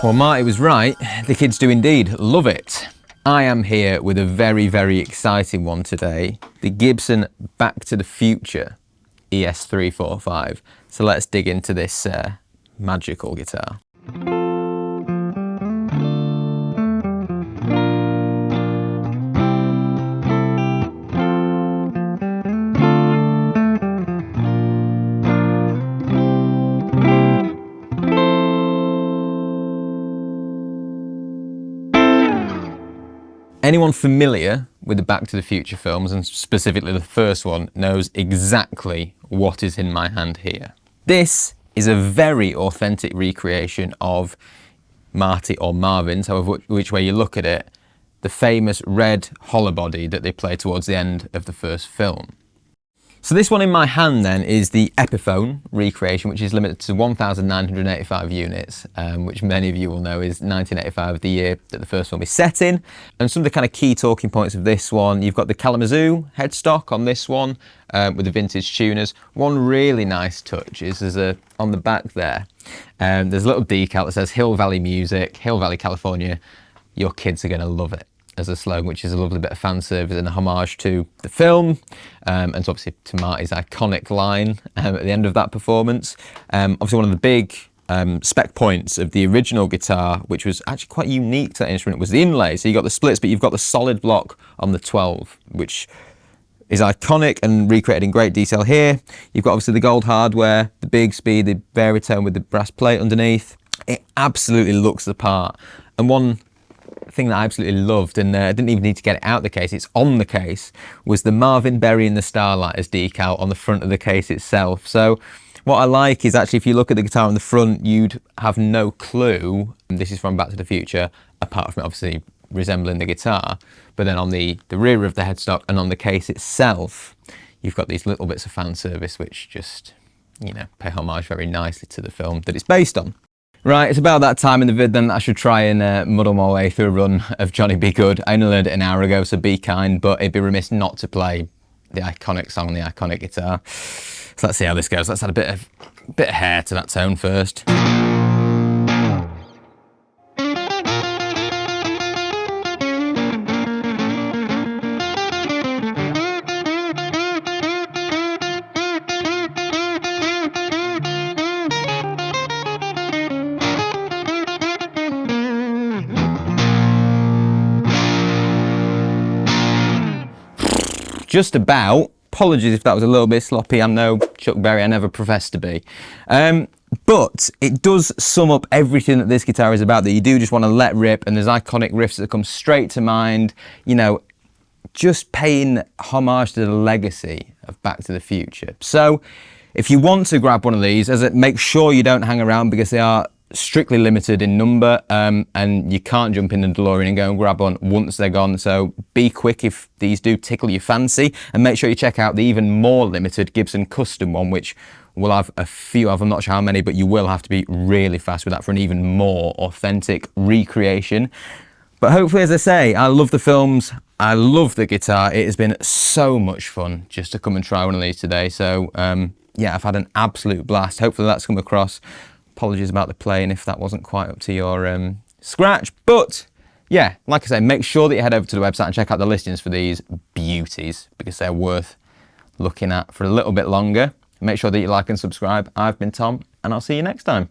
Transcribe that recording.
Well, Marty was right. The kids do indeed love it. I am here with a very, very exciting one today. The Gibson Back to the Future ES-345. So let's dig into this magical guitar. Anyone familiar with the Back to the Future films, and specifically the first one, knows exactly what is in my hand here. This is a very authentic recreation of Marty or Marvin's, however which way you look at it, the famous red hollow body that they play towards the end of the first film. So this one in my hand then is the Epiphone recreation, which is limited to 1,985 units, which many of you will know is 1985, the year that the first film is set in. And some of the kind of key talking points of this one, you've got the Kalamazoo headstock on this one with the vintage tuners. One really nice touch is there's on the back there, there's a little decal that says Hill Valley Music, Hill Valley, California. Your kids are going to love it, as a slogan, which is a lovely bit of fan service and a homage to the film, and so obviously to Marty's iconic line at the end of that performance. Obviously one of the big spec points of the original guitar, which was actually quite unique to that instrument, was the inlay. So you've got the splits, but you've got the solid block on the 12, which is iconic and recreated in great detail here. You've got obviously the gold hardware, the big speed, the baritone with the brass plate underneath. It absolutely looks the part. And one thing that I absolutely loved, and I didn't even need to get it out of the case, it's on the case, was the Marvin Berry The Starlighters decal on the front of the case itself. So what I like is actually if you look at the guitar on the front, you'd have no clue this is from Back to the Future, apart from it obviously resembling the guitar. But then on the rear of the headstock and on the case itself, you've got these little bits of fan service which just, you know, pay homage very nicely to the film that it's based on. Right, it's about that time in the vid then that I should try and muddle my way through a run of Johnny Be Good. I only learned it an hour ago, so be kind, but it'd be remiss not to play the iconic song on the iconic guitar. So let's see how this goes. Let's add a bit of hair to that tone first. Just about. Apologies if that was a little bit sloppy. I'm no Chuck Berry, I never professed to be. But it does sum up everything that this guitar is about, that you do just want to let rip, and there's iconic riffs that come straight to mind, you know, just paying homage to the legacy of Back to the Future. So if you want to grab one of these, make sure you don't hang around, because they are strictly limited in number, and you can't jump in the DeLorean and go and grab one once they're gone. So be quick if these do tickle your fancy, and make sure you check out the even more limited Gibson custom one, which will have a few of, I'm not sure how many, but you will have to be really fast with that for an even more authentic recreation. But hopefully, as I say, I love the films, I love the guitar. It has been so much fun just to come and try one of these today. So yeah, I've had an absolute blast. Hopefully that's come across. Apologies about the playing if that wasn't quite up to your scratch. But yeah, like I say, make sure that you head over to the website and check out the listings for these beauties, because they're worth looking at for a little bit longer. Make sure that you like and subscribe. I've been Tom, and I'll see you next time.